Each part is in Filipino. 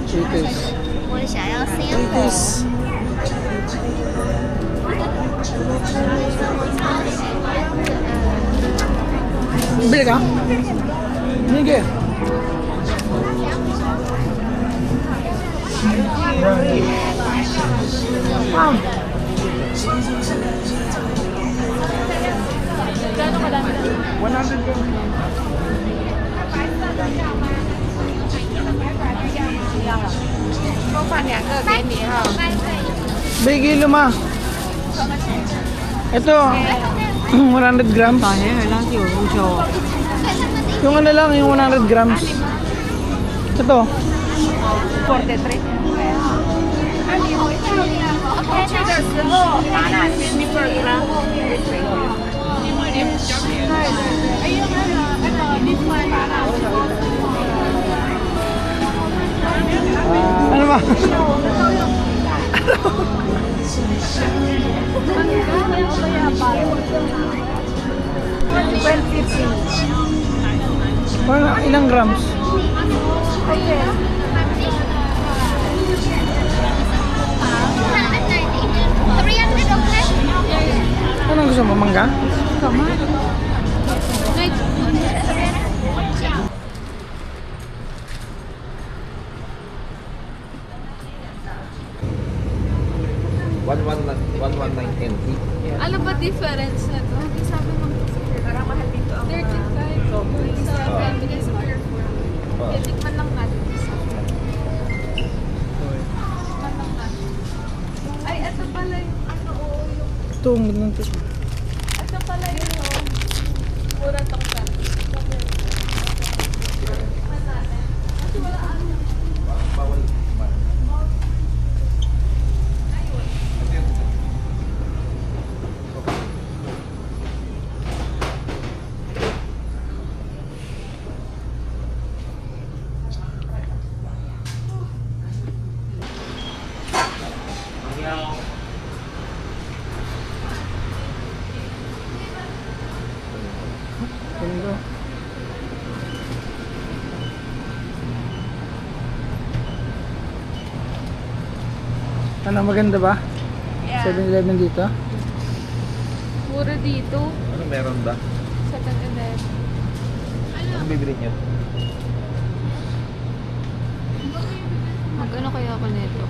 Cheetos. 我想要3个。 Bili ka? Sige. Wow. Gano'ng kadami? 100 ka. Bigay luma. Ito, 100 grams. Yung ano lang, yung 100 grams. Ito. 43。去的时候拿那些米粉吗？Ano ba? Parang ilang grams? Anong gusto mo? Mangga? Ano ba difference na to? Sabi mo, parang mahal dito ang 35. Sa Feminine Square 4. Tikman lang natin isa. Tikman lang natin. Ay, ito pala yung ano o yung... Ito, magandang ito. Ito pala yung mura tongkat. Tikman natin. Kasi wala ano. Ganda. Ano, maganda ba? Yeah. 7-Eleven dito? Mura dito. Ano meron ba? 7-Eleven. Ano bibili niyo? Mag-ano kaya ako nito?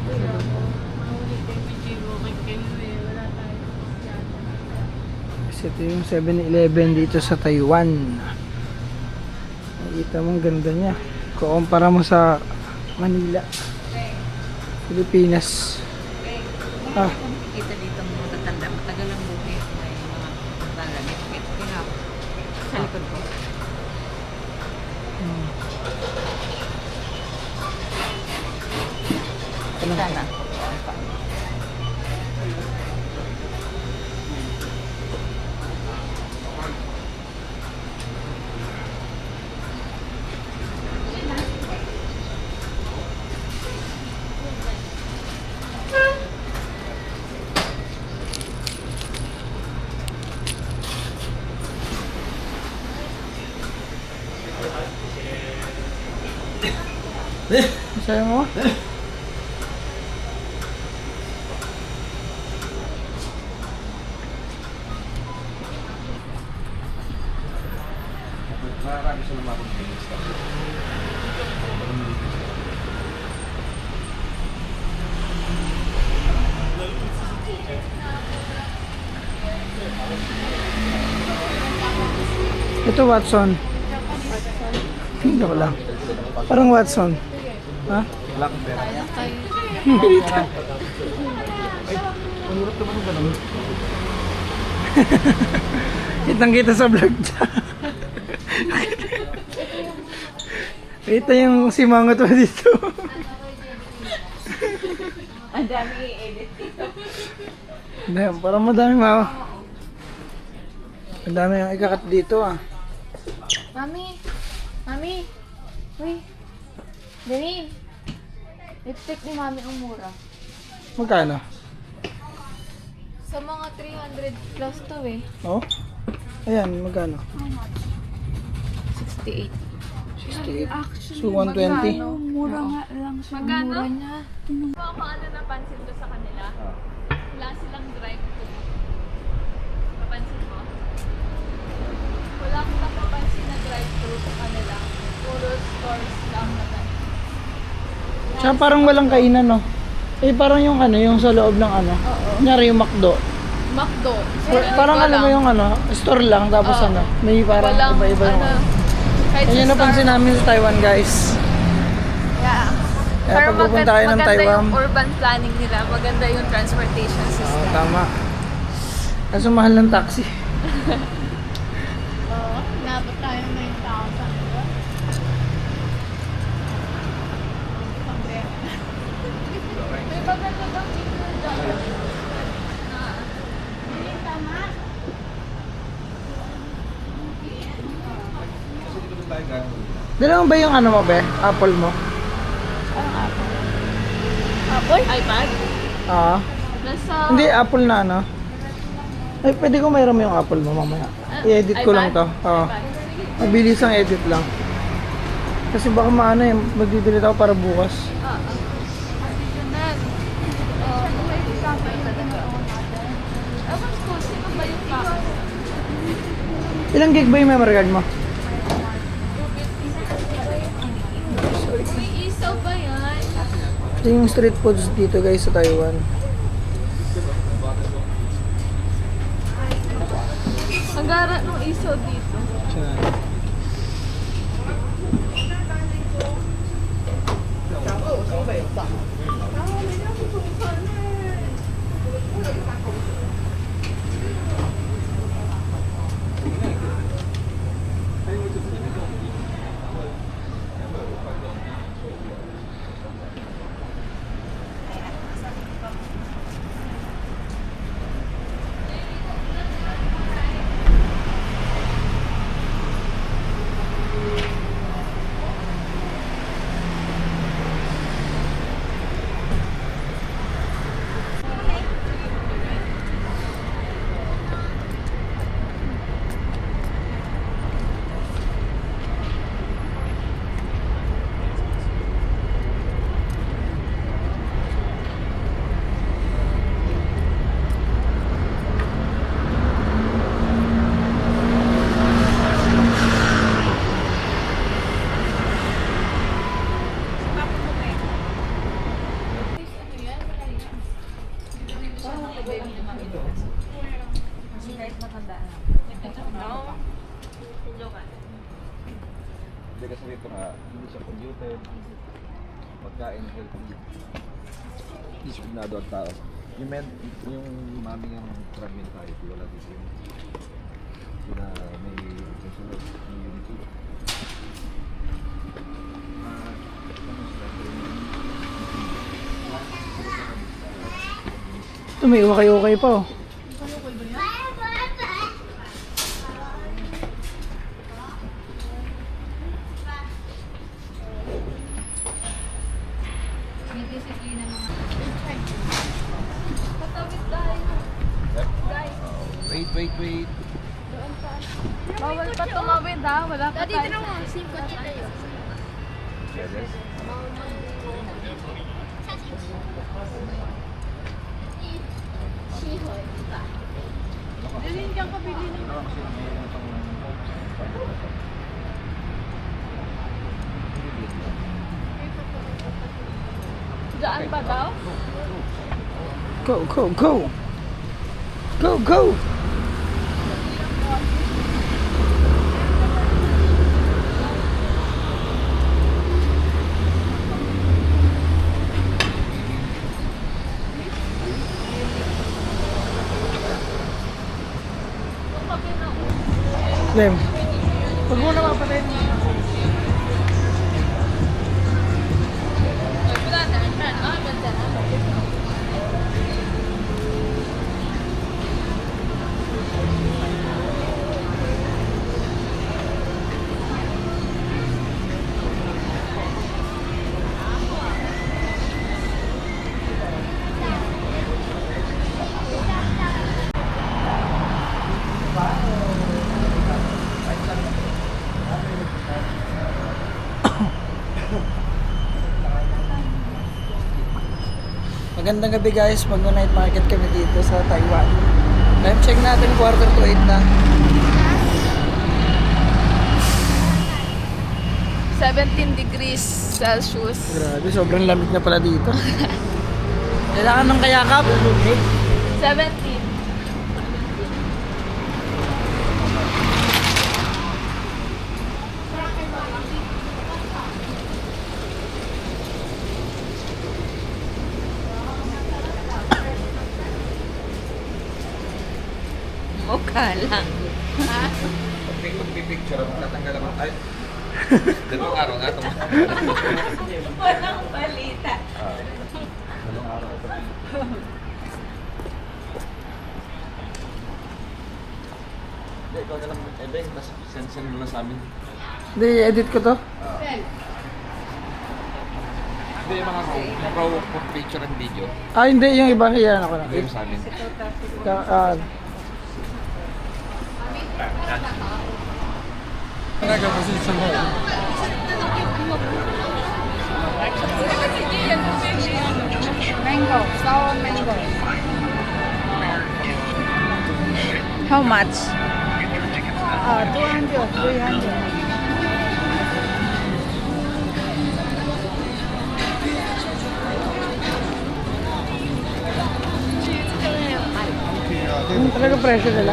Kasi ito yung 7-Eleven dito sa Taiwan. Nakikita mo ang ganda niya. Kukumpara mo sa Manila, Pilipinas. Ah, Kita dito mga tatanda, matagal ang buhay. May mga pagbalanit. Kaya sa likod ko. Sana. sayo mo? Marami siya naman akong bilis. Ito Watson. Hindi ko lang. Parang Watson. Ha? Black bear. Dito. Ang hirap naman yung ganun. Kitang kita sa vlog niya. Kita yung simangot mo dito. Ang dami i-edit dito. Parang madami Ang dami yung ikakat dito ah. Mami! Mami! Uy! Dali! Lipstick ni Mami ang mura. Magkano? Sa mga 300 plus to eh. Oh? Ayan, magkano? 68. 68. So, 120. Mura nga lang siya. Magkano? Mura niya. Kung ano napansin ko sa kanila, wala silang drive-thru. Napansin mo? Wala akong napapansin na drive-thru sa kanila. Puro stores lang na ganun. Tsaka parang walang kainan, no? Eh, parang yung ano, yung sa loob ng ano. Kunyari yung McDo. McDo. Parang alam mo yung ano, store lang, tapos Oo. ano, may parang Walang, iba-iba yung ano. kahit Yan yung sa napansin Starbucks. namin sa Taiwan, guys. Yeah. Kaya Pero pag pupunta kayo ng maganda Taiwan, yung urban planning nila. Maganda yung transportation system. tama. Kaso mahal ng taxi. Oo. Nabot tayo 9,000. May maganda daw dito dyan. Dala mo ba yung ano mo, be? Apple mo? Apple? iPad? Oo. Nasa... Hindi, Apple na ano. Ay, pwede ko mayroon mo yung Apple mo mamaya. I-edit ko lang to. Oo. Mabilis ang edit lang. Kasi baka maano eh, magdidelete ako para bukas. Ewan ko, sino ba yung pack? Ilang gig ba yung memory card mo? May isaw ba yan? Ito yung street foods dito guys sa Taiwan. Ang gara ng isaw dito. Hindi kasi dito nga, hindi siya polluted. Pagkain healthy. Disiplinado ang tao. Yung mami ng crab mentality, wala dito yun. Sila may kasunod, may unity. Ito may ukay-ukay pa oh. Patawid tayo. Guys, Wait. bawal pa tumawid ha. Wala pa tayo. Yes. Dalhin kang kabili ng daan pa daw? Go, go, go! Go, go! Lem. Huwag mo na mapatay. Wala na. Ganda na. Magandang gabi guys, mag-night market kami dito sa Taiwan. Time check natin, 7:45 na. 17 degrees Celsius. Grabe, sobrang lamig na pala dito. Kailangan ng kayakap. 17. Mukha lang. Pag-picture ako, tatanggal ako. Ay, dalawang araw nga ito. Walang balita. Dalawang araw ito. Hindi, ikaw na lang. Ebeng, tapos send mo lang sa amin. Hindi, edit ko to. Hindi, yung mga pro picture and video. Hindi, yung ibang iyan ako na. Hindi mo sa amin. Mango, sour mango. How much? 200, 300. Yung talaga presyo nila.